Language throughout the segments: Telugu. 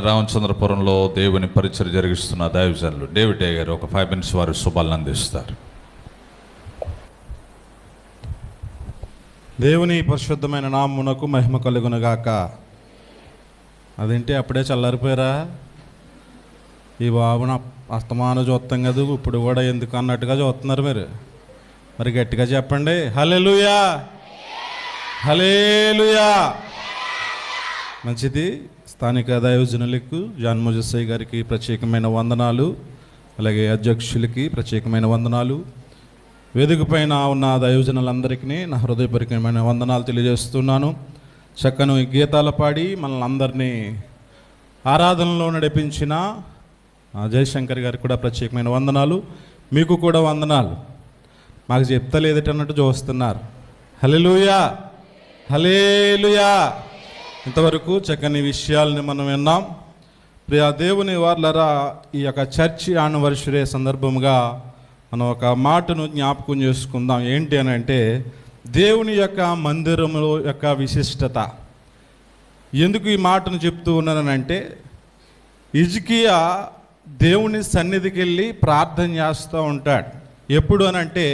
రామచంద్రపురంలో దేవుని పరిచయం జరిగిస్తున్న దైవజనులు డేవిడ్ గారు ఒక 5 minutes వారి శుభాలను అందిస్తారు. దేవుని పరిశుద్ధమైన నామమునకు మహిమ కలుగునుగాక. అదేంటి అప్పుడే చల్లారిపోయారా? ఈ బాబున అస్తమానం చూస్తాం కదా, ఇప్పుడు కూడా ఎందుకు అన్నట్టుగా చూస్తున్నారు మీరు. మరి గట్టిగా చెప్పండి, హల్లెలూయా హల్లెలూయా. మంచిది. స్థానిక దైవజనులకు జాన్ మోజెస్సయ్య గారికి ప్రత్యేకమైన వందనాలు, అలాగే అధ్యక్షులకి ప్రత్యేకమైన వందనాలు, వేదిక పైన ఉన్న దైవజనులందరికీ నా హృదయపూర్వకమైన వందనాలు తెలియజేస్తున్నాను. చక్కని గీతాలు పాడి మనల్ని అందరినీ ఆరాధనలో నడిపించిన జయశంకర్ గారికి కూడా ప్రత్యేకమైన వందనాలు. మీకు కూడా వందనాలు. మాకు చెప్తలేదటన్నట్టు చూస్తున్నారు. హల్లెలూయా హల్లెలూయా. ఇంతవరకు చక్కని విషయాలని మనం విన్నాం. ప్రియా దేవుని వార్లరా, ఈ యొక్క చర్చి యానివర్సరీ సందర్భంగా మనం ఒక మాటను జ్ఞాపకం చేసుకుందాం. ఏంటి అని అంటే, దేవుని యొక్క మందిరము యొక్క విశిష్టత. ఎందుకు ఈ మాటను చెప్తూ ఉన్నానంటే, హిజ్కియా దేవుని సన్నిధికి వెళ్ళి ప్రార్థన చేస్తూ ఉంటాడు. ఎప్పుడు అనంటే,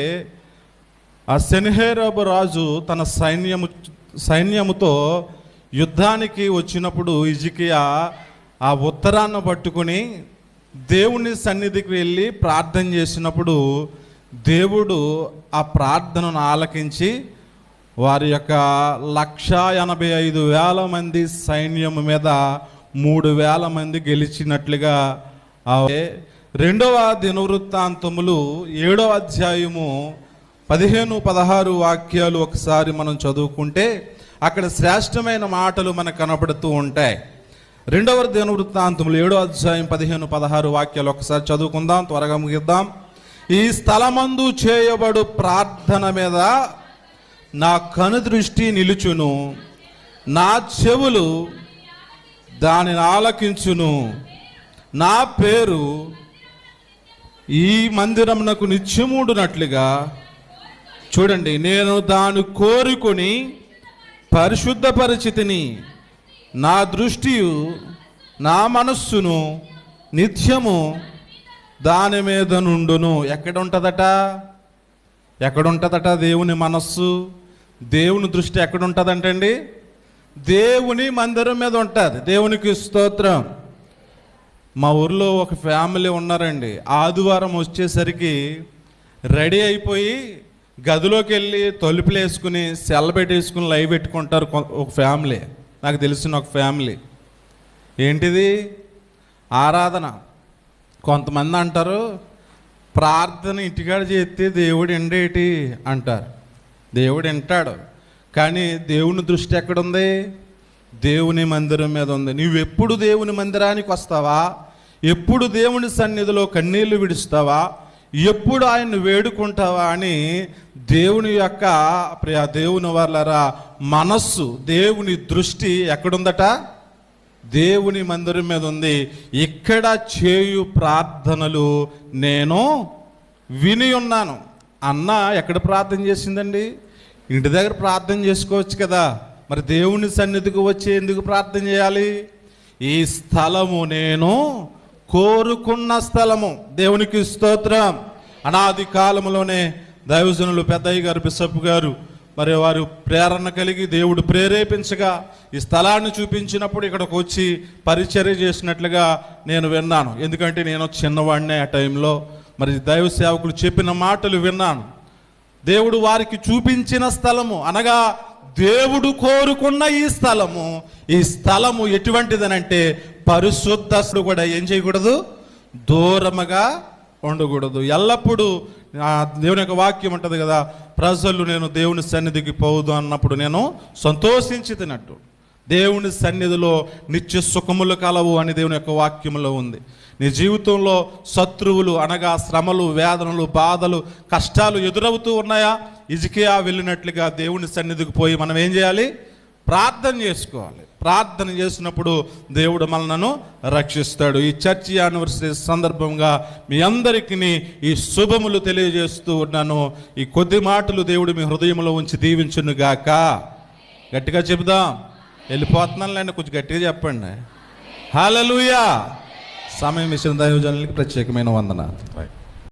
ఆ సెన్హెరీబు రాజు తన సైన్యముతో యుద్ధానికి వచ్చినప్పుడు హిజ్కియా ఆ ఉత్తరాన్ని పట్టుకుని దేవుని సన్నిధికి వెళ్ళి ప్రార్థన చేసినప్పుడు దేవుడు ఆ ప్రార్థనను ఆలకించి వారి యొక్క 185,000 మంది సైన్యము మీద 3,000 మంది గెలిచినట్లుగా. రెండవ దినవృత్తాంతములు 7వ అధ్యాయము 15-16 వాక్యాలు ఒకసారి మనం చదువుకుంటే అక్కడ శ్రేష్టమైన మాటలు మనకు కనపడుతూ ఉంటాయి. 2వ దినవృత్తాంతములు 7వ అధ్యాయం 15-16 వాక్యాలు ఒకసారి చదువుకుందాం, త్వరగా ముగిద్దాం. ఈ స్థలమందు చేయబడు ప్రార్థన మీద నా కనుదృష్టి నిలుచును, నా చెవులు దానిని ఆలకించును. నా పేరు ఈ మందిరమునకు నిత్యముండునట్లుగా చూడండి, నేను దాన్ని కోరుకొని పరిశుద్ధపరిచితిని. నా దృష్టియు నా మనస్సును నిత్యము దాని మీద నుండును. ఎక్కడుంటుందట దేవుని మనస్సు, దేవుని దృష్టి ఎక్కడుంటుందంటండి? దేవుని మందిరం మీద ఉంటుంది. దేవునికి స్తోత్రం. మా ఊర్లో ఒక ఫ్యామిలీ ఉన్నారండి. ఆదివారం వచ్చేసరికి రెడీ అయిపోయి గదిలోకి వెళ్ళి తలుపులు వేసుకుని సెల్ పెట్టేసుకుని లైవ్ పెట్టుకుంటారు ఒక ఫ్యామిలీ. నాకు తెలిసిన ఒక ఫ్యామిలీ. ఏంటిది? ఆరాధన. కొంతమంది అంటారు, ప్రార్థన ఇంటికాడ చేస్తే దేవుడు ఎండేటి అంటారు. దేవుడు వింటాడు, కానీ దేవుని దృష్టి ఎక్కడుంది? దేవుని మందిరం మీద ఉంది. నువ్వెప్పుడు దేవుని మందిరానికి వస్తావా? ఎప్పుడు దేవుని సన్నిధిలో కన్నీళ్లు విడుస్తావా? ఎప్పుడు ఆయన్ని వేడుకుంటావా అని దేవుని యొక్క ప్రియా దేవుని వాళ్ళరా మనస్సు, దేవుని దృష్టి ఎక్కడుందట? దేవుని మందిరం మీద ఉంది. ఇక్కడ చేయు ప్రార్థనలు నేను విని ఉన్నాను. అన్న ఎక్కడ ప్రార్థన చేసిందండి? ఇంటి దగ్గర ప్రార్థన చేసుకోవచ్చు కదా, మరి దేవుని సన్నిధికి వచ్చి ఎందుకు ప్రార్థన చేయాలి? ఈ స్థలము నేను కోరుకున్న స్థలము. దేవునికి స్తోత్రం. అనాది కాలంలోనే దైవజనులు పెద్దయ్య గారు, బిషప్ గారు మరి వారు ప్రేరణ కలిగి దేవుడు ప్రేరేపించగా ఈ స్థలాన్ని చూపించినప్పుడు ఇక్కడికి వచ్చి పరిచర్య చేసినట్లుగా నేను విన్నాను. ఎందుకంటే నేను చిన్నవాడినే ఆ టైంలో. మరి దైవ సేవకులు చెప్పిన మాటలు విన్నాను. దేవుడు వారికి చూపించిన స్థలము అనగా దేవుడు కోరుకున్న ఈ స్థలము ఎటువంటిదనంటే పరిశుద్ధుడు కూడా ఏం చేయకూడదు? దూరముగా ఉండకూడదు. ఎల్లప్పుడూ దేవుని యొక్క వాక్యం ఉంటుంది కదా, ప్రజలు నేను దేవుని సన్నిధికి పోదు అన్నప్పుడు నేను సంతోషించి తినట్టు. దేవుని సన్నిధిలో నిత్య సుఖములు కలవు అని దేవుని యొక్క వాక్యంలో ఉంది. నీ జీవితంలో శత్రువులు అనగా శ్రమలు, వేదనలు, బాధలు, కష్టాలు ఎదురవుతూ ఉన్నాయా? హిజ్కియా వెళ్ళినట్లుగా దేవుని సన్నిధికి పోయి మనం ఏం చేయాలి? ప్రార్థన చేసుకోవాలి. ప్రార్థన చేసినప్పుడు దేవుడు మనలను రక్షిస్తాడు. ఈ చర్చి యానివర్సరీ సందర్భంగా మీ అందరికీ ఈ శుభములు తెలియజేస్తూ ఉన్నాను. ఈ కొద్ది మాటలు దేవుడు మీ హృదయంలో ఉంచి దీవించునుగాక. గట్టిగా చెబుదాం. వెళ్ళిపోతున్నాను లేండి, కొంచెం గట్టిగా చెప్పండి. హల్లెలూయా. సమయం ఇచ్చిన దైవజనులకి ప్రత్యేకమైన వందనాలు. రైట్.